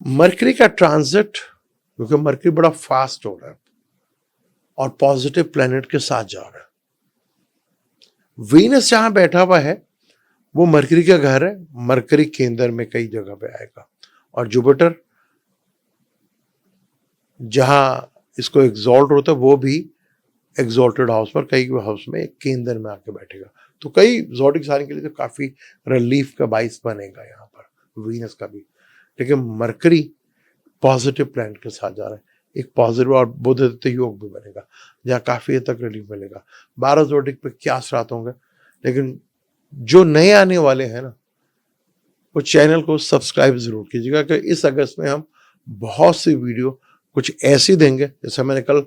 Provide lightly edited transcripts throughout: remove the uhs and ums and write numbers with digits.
Mercury का transit, क्योंकि mercury बड़ा फास्ट हो रहा है और पॉजिटिव प्लेनेट के साथ जा रहा है। वीनस जहां बैठा हुआ है वो मरकरी का घर है। मरकरी केंद्र में कई जगह पे आएगा और जुपिटर जहां इसको एग्जॉल्ट होता है वो भी एग्जॉल्टेड हाउस पर, कई हाउस में एक केंद्र में आके बैठेगा। तो कई ज़ोडिक साइन के लिए तो काफी रिलीफ का बाइस बनेगा यहाँ पर वीनस का भी। लेकिन मरकरी पॉजिटिव प्लैनेट के साथ जा रहा है, एक पॉजिटिव और बुध योग भी बनेगा जहाँ काफी हद तक रिलीफ मिलेगा। 12 ज़ोडिक पे क्या असरात होंगे, लेकिन जो नए आने वाले हैं ना वो चैनल को सब्सक्राइब जरूर कीजिएगा कि इस अगस्त में हम बहुत सी वीडियो कुछ ऐसी देंगे। जैसे मैंने कल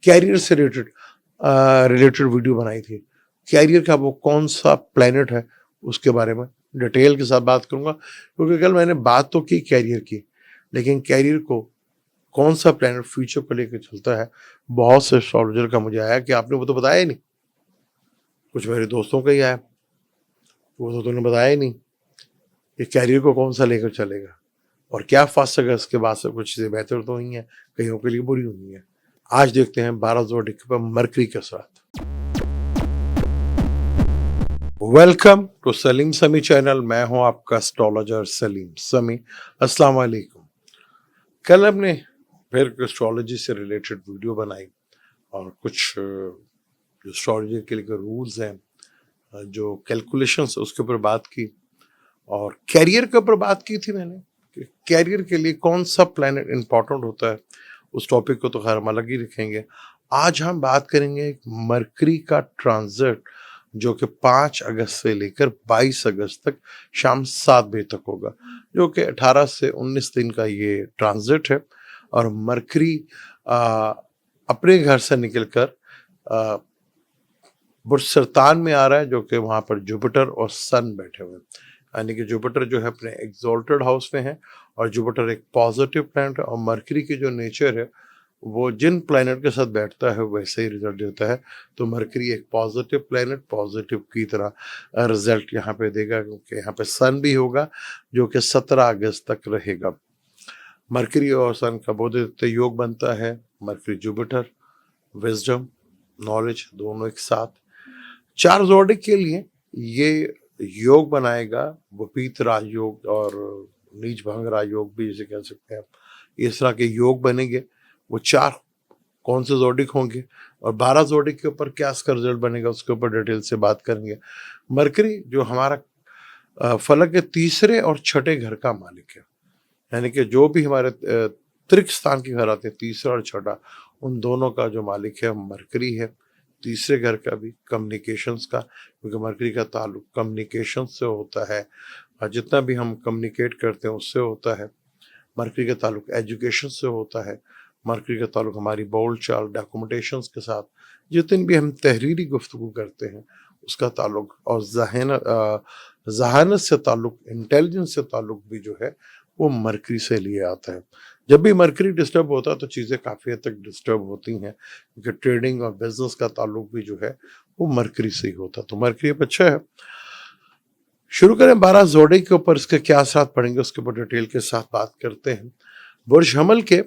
कैरियर से रिलेटेड वीडियो बनाई थी, कैरियर का वो कौन सा प्लेनेट है उसके बारे में डिटेल के साथ बात करूंगा। क्योंकि कल मैंने बात तो की कैरियर की, लेकिन कैरियर को कौन सा प्लेनेट फ्यूचर को लेकर चलता है, बहुत से एस्ट्रोलॉजर का मुझे आया कि आपने वो तो बताया ही नहीं। कुछ मेरे दोस्तों का ही आया, वो तो तुमने बताया ही नहीं कि कैरियर को कौन सा लेकर चलेगा। और क्या 1 अगस्त के बाद से कुछ चीजें बेहतर तो हुई हैं, कईयों के लिए बुरी हुई हैं। आज देखते हैं 12 ज़ोडिक पर मरकरी के साथ। वेलकम टू सलीम समी चैनल। मैं हूं आपका एस्ट्रोलॉजर सलीम समी। अस्सलाम वालेकुम। कल हमने फिर एस्ट्रोलॉजी से रिलेटेड वीडियो बनाई और कुछ जो एस्ट्रोलॉजी के लिए रूल्स हैं, जो कैलकुलेशंस, उसके ऊपर बात की और कैरियर के ऊपर बात की थी मैंने कि कैरियर के लिए कौन सा प्लैनेट इंपॉर्टेंट होता है। उस टॉपिक को तो खैर हम अलग ही रखेंगे। आज हम बात करेंगे मरकरी का ट्रांजिट जो कि 5 अगस्त से लेकर 22 अगस्त तक शाम 7 बजे तक होगा, जो कि 18 से 19 दिन का ये ट्रांजिट है। और मरकरी अपने घर से निकलकर बुर्ज सरतान में आ रहा है, जो कि वहां पर जुपिटर और सन बैठे हुए हैं। यानी कि जुपिटर जो है अपने एग्जॉल्टेड हाउस में है और जुपिटर एक पॉजिटिव प्लैनेट है। और मरकरी की जो नेचर है वो जिन प्लैनेट के साथ बैठता है वैसे ही रिजल्ट देता है। तो मरकरी एक पॉजिटिव प्लैनेट, पॉजिटिव की तरह रिजल्ट यहाँ पे देगा, क्योंकि यहाँ पे सन भी होगा जो कि 17 अगस्त तक रहेगा। मरकरी और सन का बुध योग बनता है। मरकरी जुपिटर, विजडम, नॉलेज दोनों एक साथ। 4 ज़ोडिक के लिए ये योग बनाएगा विपरीत राजयोग और नीच भंग राजयोग भी इसे कह सकते हैं। इस तरह के योग बनेंगे। वो 4 कौन से ज़ोडिक होंगे और 12 ज़ोडिक के ऊपर क्या इसका रिजल्ट बनेगा, उसके ऊपर डिटेल से बात करेंगे। मरकरी जो हमारा फलक के तीसरे और छठे घर का मालिक है, यानी कि जो भी हमारे त्रिक स्थान के घर आते हैं, तीसरा और छठा, उन दोनों का जो मालिक है मरकरी है। तीसरे घर का भी कम्युनिकेशंस का, क्योंकि मरकरी का ताल्लुक कम्युनिकेशन से होता है और जितना भी हम कम्युनिकेट करते हैं उससे होता है। मरकरी का ताल्लुक एजुकेशन से होता है। मरकरी का ताल्लुक हमारी बोल चाल, डॉक्यूमेंटेशंस के साथ, जितनी भी हम तहरीरी गुफ्तगू करते हैं उसका ताल्लुक, और जहानत से ताल्लुक, इंटेलिजेंस से ताल्लुक भी जो है वो मरकरी से लिए आता है। जब भी मरकरी डिस्टर्ब होता है तो चीज़ें काफ़ी हद तक डिस्टर्ब होती हैं, क्योंकि ट्रेडिंग और बिजनेस का ताल्लुक भी जो है वो मरकरी से ही होता है। तो मरकरी अब अच्छा है। शुरू करें 12 ज़ोडिक के ऊपर, इसके क्या असर पड़ेंगे उसके ऊपर डिटेल के साथ बात करते हैं। बुर्ज हमल के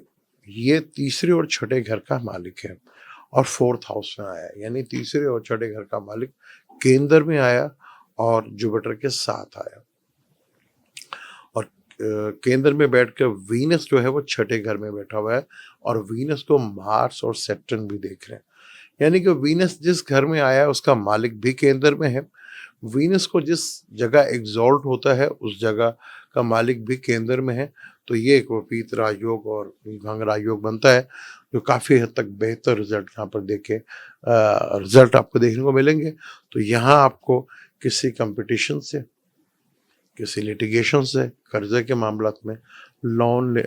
ये तीसरे और छठे घर का मालिक है और 4th हाउस में आया, यानी तीसरे और छठे घर का मालिक केंद्र में आया और जुपिटर के साथ आया। और केंद्र में बैठकर वीनस जो है वो छठे घर में बैठा हुआ है और वीनस को मार्स और सैटर्न भी देख रहे हैं। यानी कि वीनस जिस घर में आया है उसका मालिक भी केंद्र में है। वीनस को जिस जगह एग्जॉल्ट होता है उस जगह का मालिक भी केंद्र में है। तो ये एक विपरीत राजयोग और भंग राजयोग बनता है, जो काफ़ी हद तक बेहतर रिजल्ट यहाँ पर देखे रिजल्ट आपको देखने को मिलेंगे। तो यहाँ आपको किसी कंपटीशन से, किसी लिटिगेशन से, कर्जे के मामला में, लोन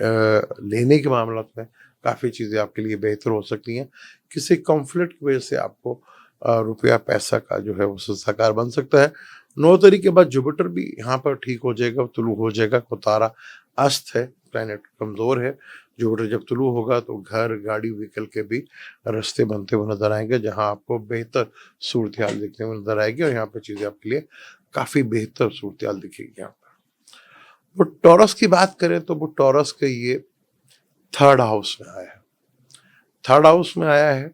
लेने के मामला में काफ़ी चीज़ें आपके लिए बेहतर हो सकती हैं। किसी कॉन्फ्लिक्ट की वजह से आपको रुपया पैसा का जो है वो साकार बन सकता है। 9 तारीख के बाद जुपिटर भी यहाँ पर ठीक हो जाएगा, तुलू हो जाएगा। तारा अस्त है, प्लैनेट कमज़ोर है। जुपिटर जब तुलू होगा तो घर, गाड़ी, व्हीकल के भी रास्ते बनते हुए नजर आएंगे, जहाँ आपको बेहतर सूरत हाल देखने में नजर आएगी और यहाँ पर चीज़ें आपके लिए काफ़ी बेहतर सूरत हाल दिखेगी। यहाँ पर वो टॉरस की बात करें तो वो टॉरस के ये थर्ड हाउस में आया है, थर्ड हाउस में आया है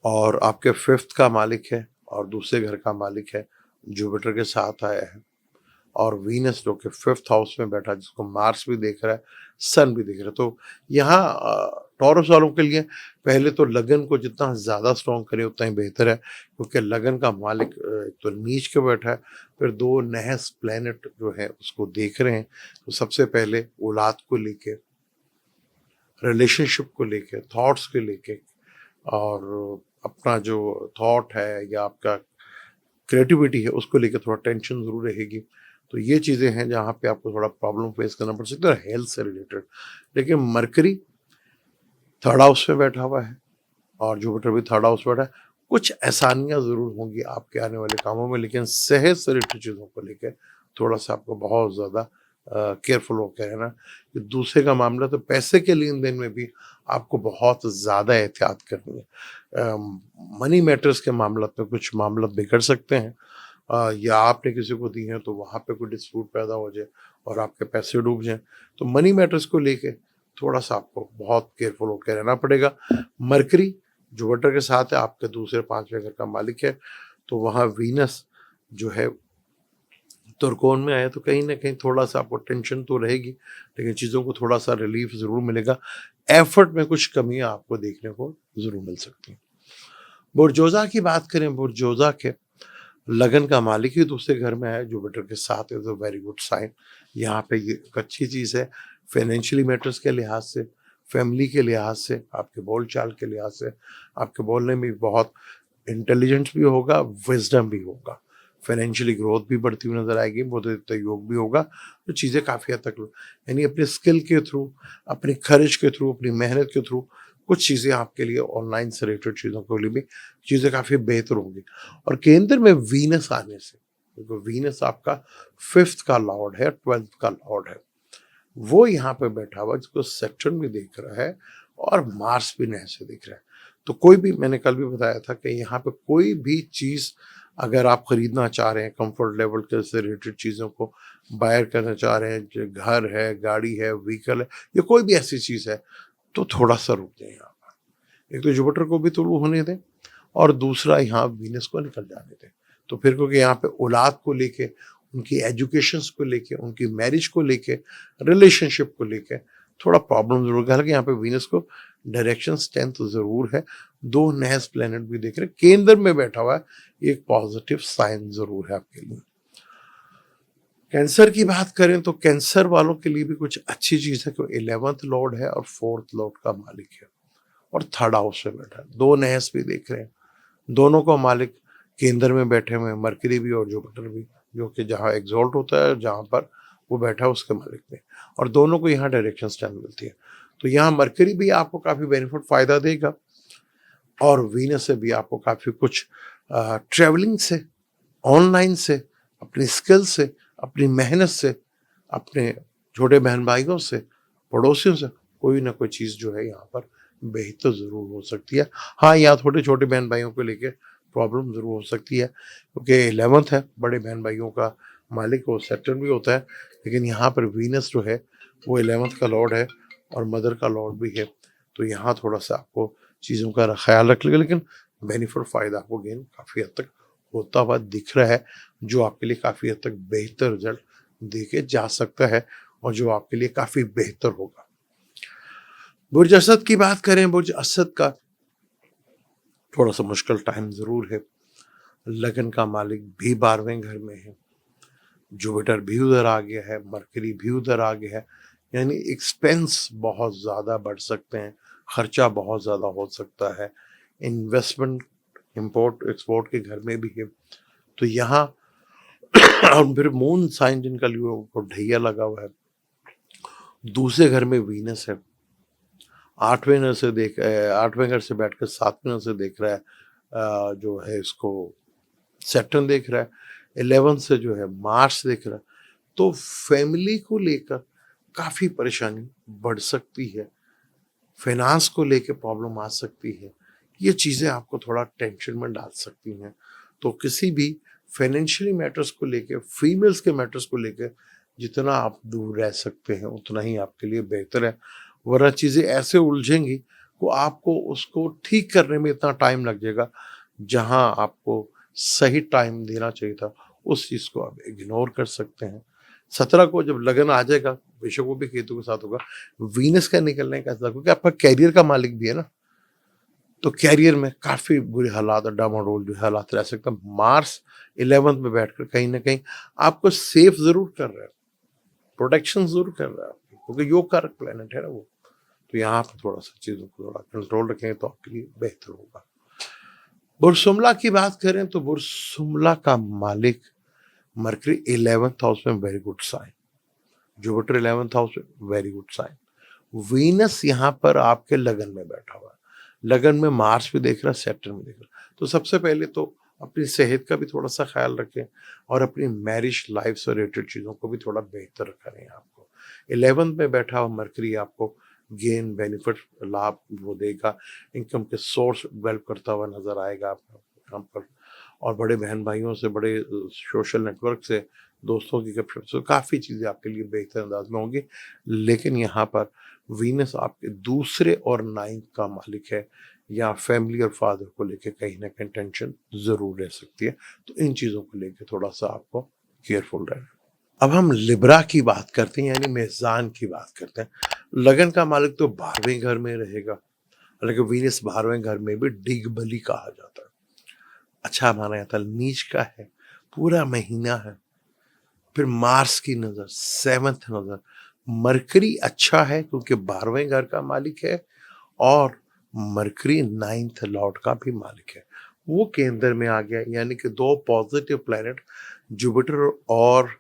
और आपके फिफ्थ का मालिक है और दूसरे घर का मालिक है, जुपिटर के साथ आया है। और वीनस जो कि फिफ्थ हाउस में बैठा, जिसको मार्स भी देख रहा है, सन भी देख रहा है। तो यहाँ टॉरस वालों के लिए पहले तो लगन को जितना ज़्यादा स्ट्रॉन्ग करे उतना ही बेहतर है, क्योंकि लगन का मालिक एक तो नीच के बैठा है, फिर दो नहस प्लेनेट जो है उसको देख रहे हैं। तो सबसे पहले औलाद को लेके, रिलेशनशिप को लेके, थॉट्स को लेके, और अपना जो थॉट है या आपका क्रिएटिविटी है उसको लेके थोड़ा टेंशन ज़रूर रहेगी। तो ये चीज़ें हैं जहाँ पे आपको थोड़ा प्रॉब्लम फेस करना पड़ सकता है हेल्थ से रिलेटेड। लेकिन मरकरी थर्ड हाउस में बैठा हुआ है और जुपिटर भी थर्ड हाउस में बैठा है। कुछ आसानियाँ ज़रूर होंगी आपके आने वाले कामों में, लेकिन सेहत से रिलेटेड चीज़ों को लेके थोड़ा सा आपको बहुत ज़्यादा केयरफुल होकर रहना। कि दूसरे का मामला तो पैसे के लेन देन में भी आपको बहुत ज़्यादा एहतियात करनी है। मनी मैटर्स के मामला में कुछ मामला बिगड़ सकते हैं, या आपने किसी को दी है तो वहाँ पे कोई डिस्प्यूट पैदा हो जाए और आपके पैसे डूब जाएं। तो मनी मैटर्स को लेके थोड़ा सा आपको बहुत केयरफुल होकर रहना पड़ेगा। मरकरी जुपिटर के साथ है, आपके दूसरे पांचवें घर का मालिक है, तो वहाँ वीनस जो है त्रिकोण में आया, तो कहीं ना कहीं थोड़ा सा आपको टेंशन तो रहेगी, लेकिन चीज़ों को थोड़ा सा रिलीफ ज़रूर मिलेगा। एफर्ट में कुछ कमियां आपको देखने को ज़रूर मिल सकती हैं। बुर्जोजा की बात करें, बुर्जोजा के लगन का मालिक ही दूसरे घर में है, जुपिटर के साथ, is a very good sign. यहाँ पे ये एक अच्छी चीज़ है फाइनेंशियली मैटर्स के लिहाज से, फैमिली के लिहाज से, आपके बोल चाल के लिहाज से। आपके बोलने में बहुत इंटेलिजेंस भी होगा, विजडम भी होगा, फाइनेंशियली ग्रोथ भी बढ़ती हुई नजर आएगी, बुद्धित्व योग भी होगा। तो चीज़ें काफ़ी हद तक, यानी अपने स्किल के थ्रू, अपनी खर्च के थ्रू, अपनी मेहनत के थ्रू कुछ चीज़ें आपके लिए ऑनलाइन से रिलेटेड चीज़ों के लिए भी चीज़ें काफ़ी बेहतर होंगी। और केंद्र में वीनस आने से, क्योंकि वीनस आपका फिफ्थ का लॉर्ड है, ट्वेल्थ का लॉर्ड है, वो यहाँ पे बैठा हुआ जिसको सैटर्न भी देख रहा है और मार्स भी नए से दिख रहा है। तो कोई भी, मैंने कल भी बताया था कि यहाँ पे कोई भी चीज़ अगर आप खरीदना चाह रहे हैं, कंफर्ट लेवल के से रिलेटेड चीज़ों को बायर करना चाह रहे हैं, जो घर है, गाड़ी है, व्हीकल है, या कोई भी ऐसी चीज़ है, तो थोड़ा सा रुक जाए यहाँ पर। एक तो जुपिटर को भी तुलू होने दें और दूसरा यहाँ वीनस को निकल जाने दें। तो फिर क्योंकि यहाँ पे औलाद को लेके, उनकी एजुकेशंस को लेके, उनकी मैरिज को लेके, रिलेशनशिप को लेके थोड़ा प्रॉब्लम जरूर है। हालांकि यहाँ पे वीनस को डायरेक्शन स्ट्रेंथ जरूर है, दो नहस प्लेनेट भी देख रहे, केंद्र में बैठा हुआ है, एक पॉजिटिव साइन जरूर है आपके लिए। कैंसर की बात करें तो कैंसर वालों के लिए भी कुछ अच्छी चीज है, कि 11th लॉर्ड है और 4th लॉर्ड का मालिक है और थर्ड हाउस में बैठा है, दो नहस भी देख रहे हैं। दोनों का मालिक केंद्र में बैठे हुए हैं, मरकरी भी और जुपिटर भी, जो कि जहाँ एग्जॉल्ट होता है, जहाँ पर वो बैठा है उसके मालिक में, और दोनों को यहाँ डायरेक्शन स्टैंड मिलती है। तो यहाँ मरकरी भी आपको काफ़ी बेनिफिट फायदा देगा और वीनस से भी आपको काफ़ी कुछ ट्रेवलिंग से, ऑनलाइन से, अपनी स्किल से, अपनी मेहनत से, अपने छोटे बहन भाइयों से, पड़ोसियों से कोई ना कोई चीज़ जो है यहाँ पर बेहतर ज़रूर हो सकती है। हाँ, यहाँ छोटे छोटे बहन भाइयों को लेके प्रॉब्लम ज़रूर हो सकती है, क्योंकि 11th है, बड़े बहन भाइयों का मालिक वो सैटर्न भी होता है, लेकिन यहाँ पर वीनस जो है वो 11th का लॉर्ड है और मदर का लॉर्ड भी है। तो यहाँ थोड़ा सा आपको चीज़ों का ख्याल रख लेगा, लेकिन बेनिफिट फ़ायदा आपको गेन काफ़ी हद तक होता हुआ दिख रहा है, जो आपके लिए काफ़ी हद तक बेहतर रिजल्ट दे के जा सकता है और जो आपके लिए काफ़ी बेहतर होगा। बुर्ज असद की बात करें, बुर्ज असद का थोड़ा सा मुश्किल टाइम ज़रूर है। लगन का मालिक भी 12वें घर में है, जुपिटर भी उधर आ गया है, मरकरी भी उधर आ गया है, यानी एक्सपेंस बहुत ज़्यादा बढ़ सकते हैं, खर्चा बहुत ज़्यादा हो सकता है। इन्वेस्टमेंट, इंपोर्ट एक्सपोर्ट के घर में भी है। तो यहाँ और फिर मून साइन जिनका लिए ढैया लगा हुआ है, दूसरे घर में वीनस है, 8वें घर से बैठकर 7वें घर से देख रहा है, जो है इसको सैटर्न देख रहा है, 11 से जो है मार्स देख रहा है। तो फैमिली को लेकर काफ़ी परेशानी बढ़ सकती है, फाइनेंस को लेकर प्रॉब्लम आ सकती है, ये चीज़ें आपको थोड़ा टेंशन में डाल सकती हैं। तो किसी भी फाइनेंशियली मैटर्स को लेकर, फीमेल्स के मैटर्स को लेकर जितना आप दूर रह सकते हैं उतना ही आपके लिए बेहतर है, वरना चीज़ें ऐसे उलझेंगी वो आपको उसको ठीक करने में इतना टाइम लग जाएगा, जहाँ आपको सही टाइम देना चाहिए था, उस चीज़ को आप इग्नोर कर सकते हैं। 17 को जब लगन आ जाएगा, बेशक वो भी केतु के साथ होगा, वीनस का निकलने का ऐसा क्योंकि आपका करियर का मालिक भी है ना, तो करियर में काफ़ी बुरे हालात और डामाडोल जो हालात रह सकते हैं। मार्स 11th में बैठकर कहीं न कहीं आपको सेफ ज़रूर कर रहा है, प्रोटेक्शन ज़रूर कर रहा है आपकी, क्योंकि योग कारक प्लैनेट है ना वो। तो यहाँ पे थोड़ा-सा चीज़ों को थोड़ा कंट्रोल रखें तो आपके लिए बेहतर होगा। बुर्सुमला की बात करें तो बुर्सुमला का मालिक मरकरी 11th हाउस में very good sign, Jupiter 11th house में वेरी गुड साइन, वीनस यहाँ पर आपके लगन में बैठा हुआ है, लगन में मार्स भी देख रहा है, सैटर्न भी देख रहा है। तो सबसे पहले तो अपनी सेहत का भी थोड़ा-सा ख्याल रखें और अपनी मैरिज लाइफ से रिलेटेड चीज़ों को भी थोड़ा बेहतर करें आपको। 11th में बैठा हुआ मरकरी आपको गेन, बेनिफिट, लाभ वो देगा, इनकम के सोर्स डेवलप करता हुआ नज़र आएगा आपको यहाँ पर। और बड़े बहन-भाइयों से, बड़े सोशल नेटवर्क से, दोस्तों की गपशप से काफ़ी चीज़ें आपके लिए बेहतर अंदाज में होंगी। लेकिन यहाँ पर वीनस आपके दूसरे और 9th का मालिक है, या फैमिली और फादर को लेके कहीं न कहीं टेंशन ज़रूर रह सकती है। तो इन चीज़ों को लेके थोड़ा-सा आपको केयरफुल रहना है। अब हम लिब्रा की बात करते हैं, यानी मेज़ान की बात करते हैं। लगन का मालिक तो 12वें घर में रहेगा, हालाँकि वीनस 12वें घर में भी दिग्बली कहा जाता है। अच्छा माना जाता है, नीच का है, पूरा महीना है। फिर मार्स की नज़र, 7th नज़र, मरकरी अच्छा है क्योंकि 12वें घर का मालिक है और मरकरी 9th लॉर्ड का भी मालिक है। वो केंद्र में आ गया, यानी कि 2 पॉजिटिव प्लैनेट जुपिटर और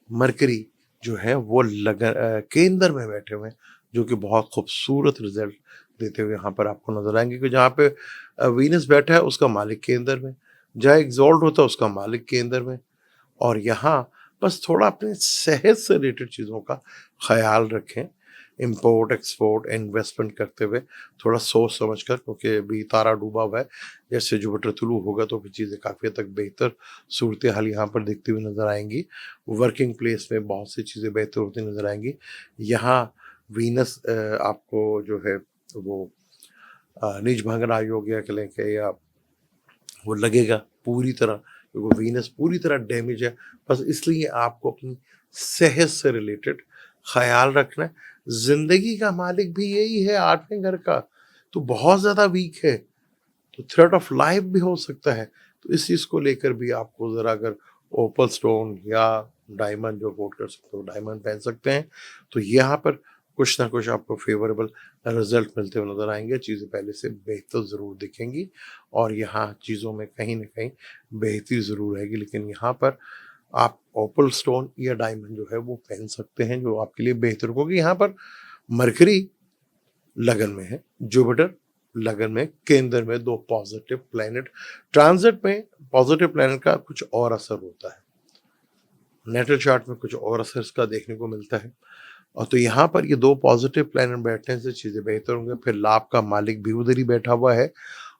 मरकरी जो है वो केंद्र में बैठे हुए हैं, जो कि बहुत खूबसूरत रिजल्ट देते हुए यहाँ पर आपको नजर आएंगे कि जहाँ पे वीनस बैठा है उसका मालिक केंद्र में, जहाँ एग्जॉल्ट होता है उसका मालिक केंद्र में। और यहाँ बस थोड़ा अपनी सेहत से रिलेटेड चीज़ों का ख्याल रखें, इंपोर्ट एक्सपोर्ट इन्वेस्टमेंट करते हुए थोड़ा सोच समझ कर, क्योंकि अभी तारा डूबा हुआ है, जैसे जुपिटर तुलू होगा तो फिर चीज़ें काफ़ी हद तक बेहतर सूरत हाल यहाँ पर दिखती हुई नज़र आएंगी। वर्किंग प्लेस में बहुत सी चीज़ें बेहतर होती नज़र आएंगी। यहाँ वीनस आपको जो है वो नीच भंगन आयोग या कहें कि या वो लगेगा पूरी तरह, क्योंकि वीनस पूरी तरह डैमेज है। बस इसलिए आपको अपनी सेहत से रिलेटेड ख्याल रखना है। जिंदगी का मालिक भी यही है 8वें घर का, तो बहुत ज्यादा वीक है, तो थ्रेट ऑफ लाइफ भी हो सकता है। तो इस चीज को लेकर भी आपको जरा, अगर ओपल स्टोन या डायमंड जो अफोर्ड कर सकते हो डायमंड पहन सकते हैं, तो यहाँ पर कुछ ना कुछ आपको फेवरेबल रिजल्ट मिलते हुए नजर आएंगे, चीज़ें पहले से बेहतर ज़रूर दिखेंगी और यहाँ चीज़ों में कहीं ना कहीं बेहतरी ज़रूर रहेगी। लेकिन यहाँ पर आप ओपल स्टोन या डायमंड जो है वो पहन सकते हैं, जो आपके लिए बेहतर होगी। यहाँ पर मरकरी लगन में है, जुपिटर लगन में, केंद्र में 2 पॉजिटिव प्लैनेट ट्रांजिट में। पॉजिटिव प्लैनेट का कुछ और असर होता है, नेटल चार्ट में कुछ और असर इसका देखने को मिलता है। और तो यहाँ पर ये 2 पॉजिटिव प्लैनेट बैठने से चीज़ें बेहतर होंगी। फिर लाभ का मालिक भी उधर ही बैठा हुआ है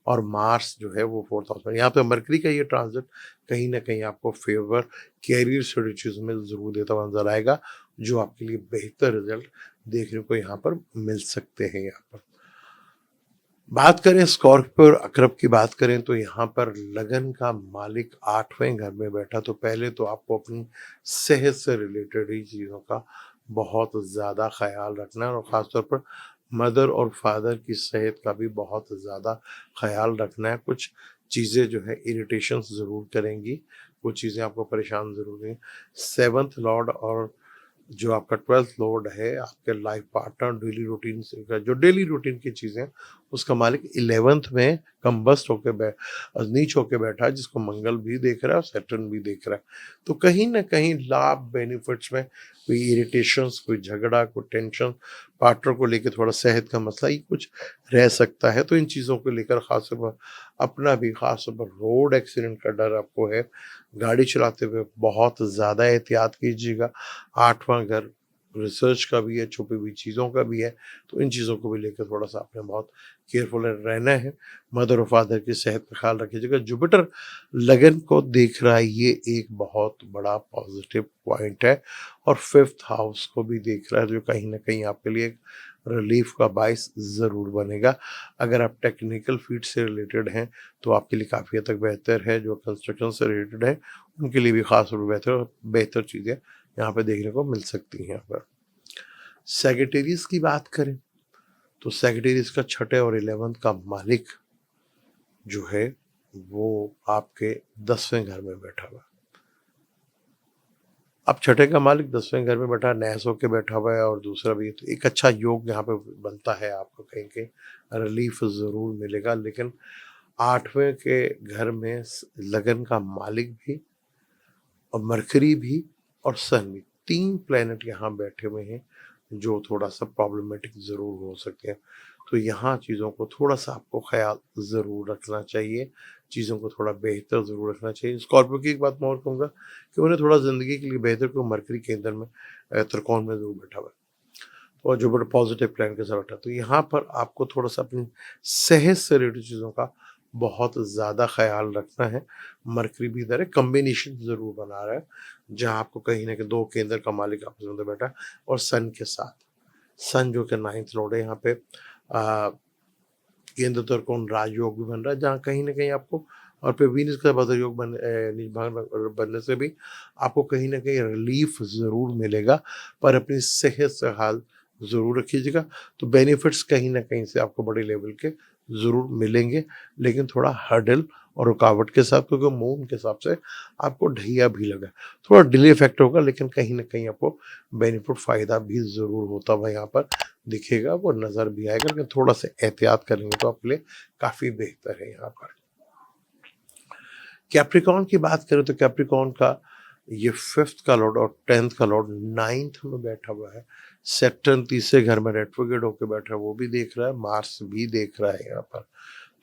और मार्स जो है वो 4th हाउस में। यहाँ पे मरकरी का ये ट्रांजिट कहीं न कहीं आपको फेवर कैरियर से रिलेटेड चीज़ों में ज़रूर देता हुआ नज़र आएगा, जो आपके लिए बेहतर रिजल्ट देखने को यहाँ पर मिल सकते हैं। यहाँ पर बात करें स्कॉर्पियो और अक्रब की बात करें तो यहाँ पर लगन का मालिक 8वें घर में बैठा, तो पहले तो आपको अपनी सेहत से रिलेटेड ही चीज़ों का बहुत ज़्यादा ख्याल रखना है और ख़ासतौर पर मदर और फादर की सेहत का भी बहुत ज़्यादा ख्याल रखना है। कुछ चीज़ें जो है इरिटेशंस ज़रूर करेंगी, कुछ चीज़ें आपको परेशान ज़रूर करेंगी। 7th लॉर्ड और जो आपका 12th लॉर्ड है, आपके लाइफ पार्टनर, डेली रूटीन से का जो डेली रूटीन की चीज़ें, उसका मालिक 11th में कंबस्ट होके नीच होके बैठा है, जिसको मंगल भी देख रहा है और सैटर्न भी देख रहा है। तो कहीं न कहीं लाभ बेनिफिट्स में कोई इरिटेशंस, कोई झगड़ा, कोई टेंशन, पार्टनर को लेके थोड़ा सेहत का मसला, ये कुछ रह सकता है। तो इन चीज़ों को लेकर ख़ास तौर पर अपना भी ख़ास तौर पर रोड एक्सीडेंट का डर आपको है। गाड़ी चलाते हुए बहुत ज़्यादा एहतियात कीजिएगा। 8वां घर रिसर्च का भी है, छुपी हुई चीज़ों का भी है, तो इन चीज़ों को भी लेकर थोड़ा-सा आपने बहुत केयरफुल रहना है। मदर और फादर की सेहत का ख़्याल रखिएगा। जुपिटर लगन को देख रहा है, ये एक बहुत बड़ा पॉज़िटिव पॉइंट है और 5th हाउस को भी देख रहा है, जो कहीं न कहीं आपके लिए एक रिलीफ़ का बायस ज़रूर बनेगा। अगर आप टेक्निकल फ़ील्ड से रिलेटेड हैं, तो आपके लिए काफ़ी हद तक बेहतर है। जो कंस्ट्रक्शन से रिलेटेड है, उनके लिए भी ख़ास तौर पे बेहतर बेहतर चीज़ें यहाँ पे देखने को मिल सकती हैं यहाँ पर। सैजिटेरियस की बात करें, तो सैजिटेरियस का छठे और 11th का मालिक जो है, वो आपके 10वें घर में बैठा हुआ है। अब छठे का मालिक 10वें घर में बैठा, नहस होके बैठा हुआ है और दूसरा भी, तो एक अच्छा योग यहाँ पे बनता है, आपको कहीं रिलीफ ज़रूर मिलेगा। लेकिन 8वें के घर में लगन का मालिक भी और मरकरी भी और सन भी, 3 प्लैनेट यहाँ बैठे हुए हैं, जो थोड़ा-सा प्रॉब्लमेटिक ज़रूर हो सकते हैं। तो यहाँ चीज़ों को थोड़ा-सा आपको ख़्याल ज़रूर रखना चाहिए, चीज़ों को थोड़ा बेहतर ज़रूर रखना चाहिए। स्कॉर्पियो की एक बात मैं और कहूँगा कि उन्हें थोड़ा ज़िंदगी के लिए बेहतर, क्यों मरकरी केंद्र में त्रिकोण में ज़रूर बैठा हुआ है और जुपिटर पॉजिटिव प्लैनेट के साथ बैठा है। तो यहाँ पर आपको थोड़ा-सा अपनी सेहत से रिलेटेड चीज़ों का बहुत ज़्यादा ख़्याल रखना है। मरकरी भी इधर है, कॉम्बिनेशन ज़रूर बना रहा है, जहाँ आपको कहीं न कहीं 2 केंद्र का मालिक आपस में बैठा है और सन के साथ। सन जो कि 9th लॉर्ड है, यहाँ पे केंद्र त्रिकोण राजयोग भी बन रहा है, जहाँ कहीं न कहीं आपको और फिर वीनस का बदर योग बनने से भी आपको कहीं न कहीं रिलीफ ज़रूर मिलेगा, पर अपनी सेहत से हाल ज़रूर रखिएगा। तो बेनिफिट्स कहीं न कहीं से आपको बड़े लेवल के ज़रूर मिलेंगे, लेकिन थोड़ा हर्डल और रुकावट के साथ, क्योंकि मून के हिसाब से आपको ढैया भी लगा है। थोड़ा डिले इफ़ेक्ट होगा, लेकिन कहीं न कहीं आपको बेनिफिट फ़ायदा भी ज़रूर होता हुआ यहाँ पर दिखेगा, वो नज़र भी आएगा, लेकिन थोड़ा-सा एहतियात करेंगे तो आपके लिए काफ़ी बेहतर है यहाँ पर। कैप्रिकॉर्न की बात करें, तो कैप्रिकॉर्न का ये 5th का लॉर्ड और 10th का लॉर्ड 9th में बैठा हुआ है। सैटर्न तीसरे घर में रेट्रोग्रेड होके बैठा है, वो भी देख रहा है, मार्स भी देख रहा है यहाँ पर।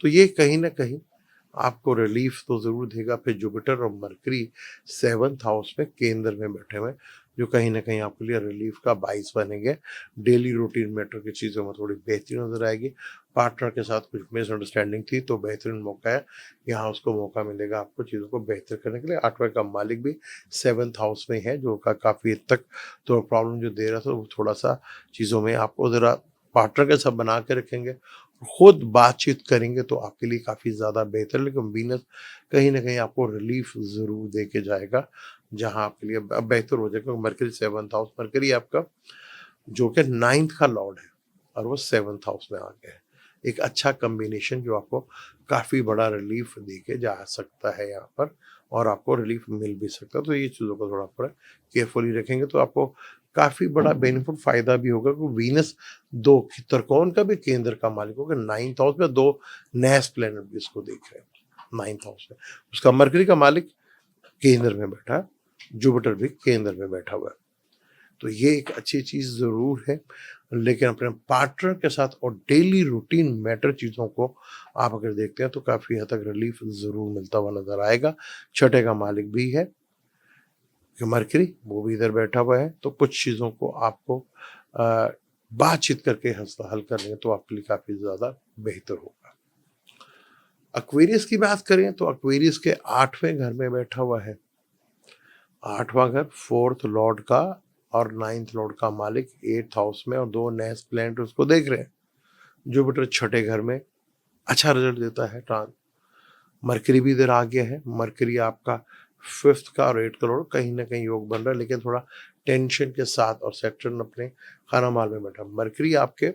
तो ये कहीं न कहीं आपको रिलीफ तो ज़रूर देगा। फिर जुपिटर और मरकरी 7th हाउस में केंद्र में बैठे हुए हैं, जो कहीं न कहीं आपके लिए रिलीफ का बाइस बनेंगे। डेली रूटीन मैटर की चीज़ों में थोड़ी बेहतरी नज़र आएगी। पार्टनर के साथ कुछ मिसअंडरस्टैंडिंग थी, तो बेहतरीन मौका है, यहाँ उसको मौका मिलेगा आपको चीज़ों को बेहतर करने के लिए। 8वें का मालिक भी 7th हाउस में है, जो काफ़ी हद तक तो प्रॉब्लम जो दे रहा था, वो थोड़ा-सा चीज़ों में आपको ज़रा पार्टनर के साथ बना के रखेंगे, खुद बातचीत करेंगे तो आपके लिए काफ़ी ज़्यादा बेहतर। लेकिन वीनस कहीं न कहीं आपको रिलीफ ज़रूर दे के जाएगा, जहाँ आपके लिए बेहतर हो जाएगा। मरकरी 7th हाउस, मरकरी आपका जो कि 9th का लॉर्ड है और वो 7th हाउस में आ गया है। एक अच्छा कॉम्बिनेशन जो आपको काफ़ी बड़ा रिलीफ दे के जा सकता है यहाँ पर, और आपको रिलीफ मिल भी सकता है। तो ये चीज़ों को थोड़ा थोड़ा केयरफुली रखेंगे तो आपको काफ़ी बड़ा बेनिफिट फ़ायदा भी होगा, क्योंकि वीनस 2 त्रिकोण का भी केंद्र का मालिक होगा। 9th हाउस में 2 नैस प्लैनेट भी इसको देख रहे हैं 9th हाउस में। उसका मरकरी का मालिक केंद्र में बैठा है, जुपिटर भी केंद्र में बैठा हुआ है। तो ये एक अच्छी चीज़ ज़रूर है, लेकिन अपने पार्टनर के साथ और डेली रूटीन मैटर चीज़ों को आप अगर देखते हैं, तो काफ़ी हद तक रिलीफ ज़रूर मिलता हुआ नज़र आएगा। छठे का मालिक भी है कि मरकरी, वो भी इधर बैठा हुआ है, तो कुछ चीज़ों को आपको बातचीत करके हल कर लेंगे तो आपके लिए काफ़ी ज़्यादा बेहतर होगा। एक्वेरियस की बात करें, तो एक्वेरियस के 8वें घर में बैठा हुआ है। 8वां घर 4th लॉर्ड का और 9th लॉर्ड का मालिक 8th हाउस में, और 2 नैस प्लैनेट उसको देख रहे हैं। जुपिटर छठे घर में अच्छा रिजल्ट देता है। मरकरी भी इधर आ गया है। मरकरी आपका 5th का और 8th का लॉर्ड, कहीं न कहीं योग बन रहा है, लेकिन थोड़ा टेंशन के साथ, और सैटर्न अपने खाना माल में बैठा। मरकरी आपके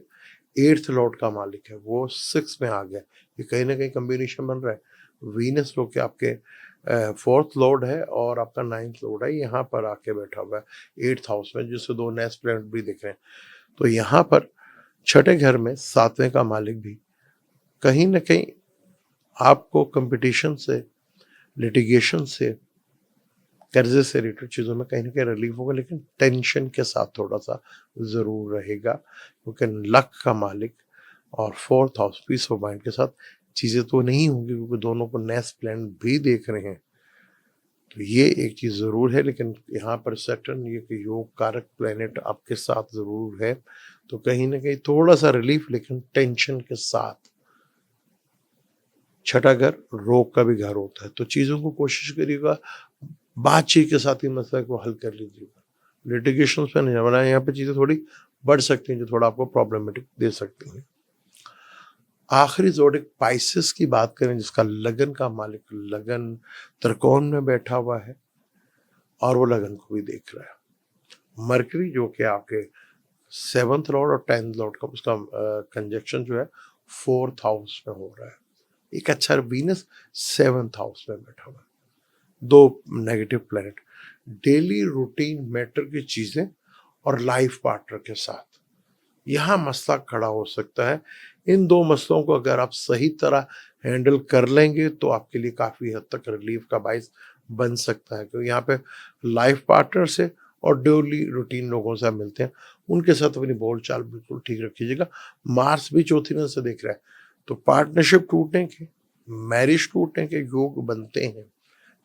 8th लॉर्ड का मालिक है, वो 6 में आ गया। ये कहीं न कहीं कॉम्बिनेशन बन रहा है। वीनस जो कि आपके 4th लॉर्ड है और आपका 9th लॉर्ड है, यहाँ पर आके बैठा हुआ है 8th हाउस में, जिससे 2 नैस प्लैनेट भी दिख रहे हैं। तो यहाँ पर छठे घर में 7वें का मालिक भी कहीं न कहीं आपको कॉम्पिटिशन से, लिटिगेशन से, कर्ज़े से रिलेटेड चीज़ों में कहीं न कहीं रिलीफ होगा, लेकिन टेंशन के साथ थोड़ा-सा ज़रूर रहेगा, क्योंकि लक का मालिक और 4th house piece of mind के साथ चीज़ें तो नहीं होंगी, क्योंकि दोनों को नैस प्लैनेट भी देख रहे हैं। तो ये एक चीज़ ज़रूर है, लेकिन यहाँ पर सैटर्न ये कि योग कारक प्लैनेट आपके साथ ज़रूर है, तो कहीं न कहीं थोड़ा-सा रिलीफ, लेकिन टेंशन के साथ। छठा घर रोग का भी घर होता है, तो चीज़ों को कोशिश करिएगा बातचीत के साथ ही मसले को हल कर लीजिएगा। लिटिगेशंस पे नहीं जाना, वरना यहाँ पे चीज़ें थोड़ी बढ़ सकती हैं, जो थोड़ा आपको प्रॉब्लमेटिक दे सकती हैं। आखिरी ज़ोडिक पाइसेस की बात करें, जिसका लगन का मालिक लगन त्रिकोण में बैठा हुआ है और वो लगन को भी देख रहा है। मरकरी जो कि आपके 7th लॉर्ड और 10th लॉर्ड का उसका कंजक्शन जो है 4th हाउस में हो रहा है। एक अच्छा वीनस 7th हाउस में बैठा हुआ है। दो negative planet daily routine matter की चीज़ें और लाइफ पार्टनर के साथ यहाँ मसला खड़ा हो सकता है। इन दो मसलों को अगर आप सही तरह हैंडल कर लेंगे तो आपके लिए काफ़ी हद तक रिलीफ का बाइस बन सकता है, क्योंकि यहाँ पे लाइफ पार्टनर से और डेली रूटीन लोगों से आप मिलते हैं, उनके साथ अपनी बोलचाल बिल्कुल ठीक रखिएगा। मार्स भी चौथी नजर से देख रहा है, तो पार्टनरशिप टूटने के, मैरिज टूटने के योग बनते हैं।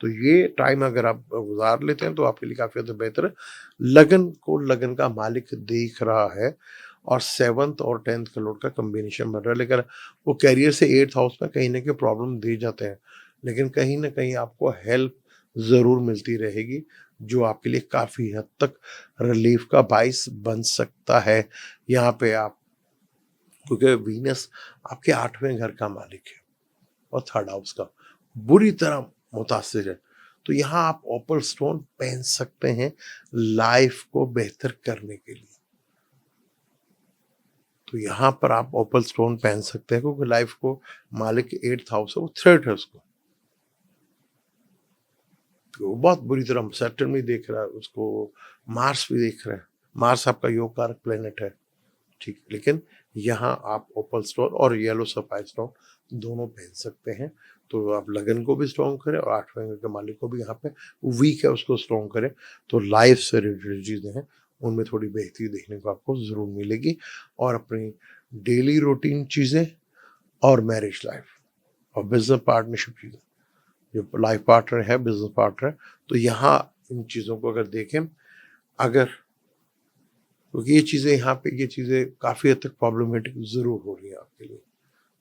तो ये टाइम अगर आप गुजार लेते हैं तो आपके लिए काफ़ी ज़्यादा बेहतर है। लगन को लगन का मालिक देख रहा है और 7th और 10th करोड़ का कॉम्बिनेशन बन रहा है, लेकिन वो कैरियर से 8th हाउस में कहीं ना कहीं प्रॉब्लम दे जाते हैं, लेकिन कहीं ना कहीं आपको हेल्प ज़रूर मिलती रहेगी, जो आपके लिए काफ़ी हद तक रिलीफ का बाइस बन सकता है। यहाँ पे आप, क्योंकि वीनस आपके 8वें घर का मालिक है और 3rd हाउस का बुरी तरह मुतासिर है, तो यहाँ आप ओपल स्टोन पहन सकते हैं लाइफ को बेहतर करने के लिए। तो यहाँ पर आप ओपल स्टोन पहन सकते हैं, क्योंकि लाइफ को मालिक 8th हाउस है, वो 3rd है उसको, तो वो बहुत बुरी तरह सैटर्न भी देख रहा है उसको, मार्स भी देख रहा है। मार्स आपका योग कारक प्लेनेट है, ठीक, लेकिन यहाँ आप ओपल स्टोन और येलो सफायर स्टोन दोनों पहन सकते हैं। तो आप लगन को भी स्ट्रॉन्ग करें और 8वें घर के मालिक को भी, यहाँ पे वीक है उसको स्ट्रॉन्ग करें, तो लाइफ से रिलेटेड चीज़ें हैं उनमें थोड़ी बेहतरी देखने को आपको ज़रूर मिलेगी। और अपनी डेली रूटीन चीज़ें और मैरिज लाइफ और बिजनेस पार्टनरशिप चीज़ें, जो लाइफ पार्टनर है, बिजनेस पार्टनर है, तो यहाँ इन चीज़ों को अगर देखें, अगर, क्योंकि ये चीज़ें यहाँ पे ये चीज़ें काफ़ी हद तक प्रॉब्लमेटिक ज़रूर हो रही हैं आपके लिए,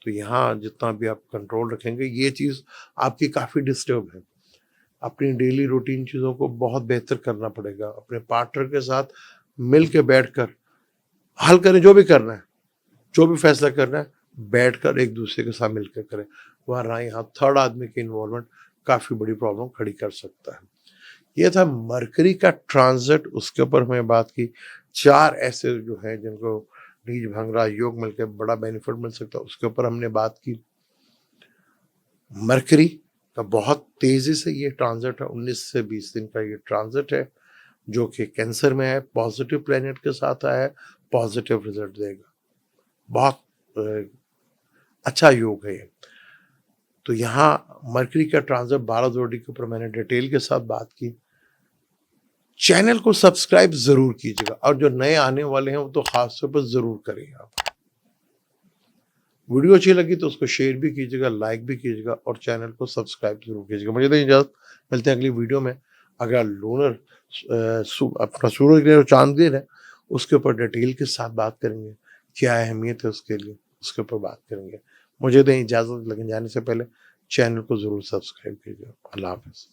तो यहाँ जितना भी आप कंट्रोल रखेंगे, ये चीज़ आपकी काफ़ी डिस्टर्ब है। अपनी डेली रूटीन चीज़ों को बहुत बेहतर करना पड़ेगा, अपने पार्टनर के साथ मिल के बैठकर हल करें, जो भी करना है, जो भी फैसला करना है, बैठकर एक दूसरे के साथ मिलकर करें, वरना यहाँ 3rd आदमी की इन्वॉल्वमेंट काफ़ी बड़ी प्रॉब्लम खड़ी कर सकता है। ये था मरकरी का ट्रांजिट, उसके ऊपर हमने बात की। 4 ऐसे जो हैं जिनको नीच भंगरा योग मिलकर बड़ा बेनिफिट मिल सकता है, उसके ऊपर हमने बात की। मरकरी का बहुत तेज़ी से ये ट्रांजिट है, 19 से 20 दिन का ये ट्रांजिट है, जो कि कैंसर में है, पॉजिटिव प्लैनेट के साथ आया है, पॉजिटिव रिजल्ट देगा। बहुत अच्छा योग है ये। तो यहाँ मरकरी का ट्रांजिट 12 जोड़ी के ऊपर मैंने डिटेल के साथ बात की। चैनल को सब्सक्राइब ज़रूर कीजिएगा, और जो नए आने वाले हैं वो तो ख़ास तौर पर ज़रूर करें आप। वीडियो अच्छी लगी तो उसको शेयर भी कीजिएगा, लाइक भी कीजिएगा और चैनल को सब्सक्राइब ज़रूर कीजिएगा। मुझे तो इजाज़त, मिलते हैं अगली वीडियो में। अगर लूनर अपना सूरज ग्रहण और चाँद ग्रहण है, उसके ऊपर डिटेल के साथ बात करेंगे, क्या अहमियत है उसके लिए, उसके ऊपर बात करेंगे। मुझे दें इजाज़त, लेकिन जाने से पहले चैनल को ज़रूर सब्सक्राइब कीजिएगा। अल्लाह हाफ़िज़।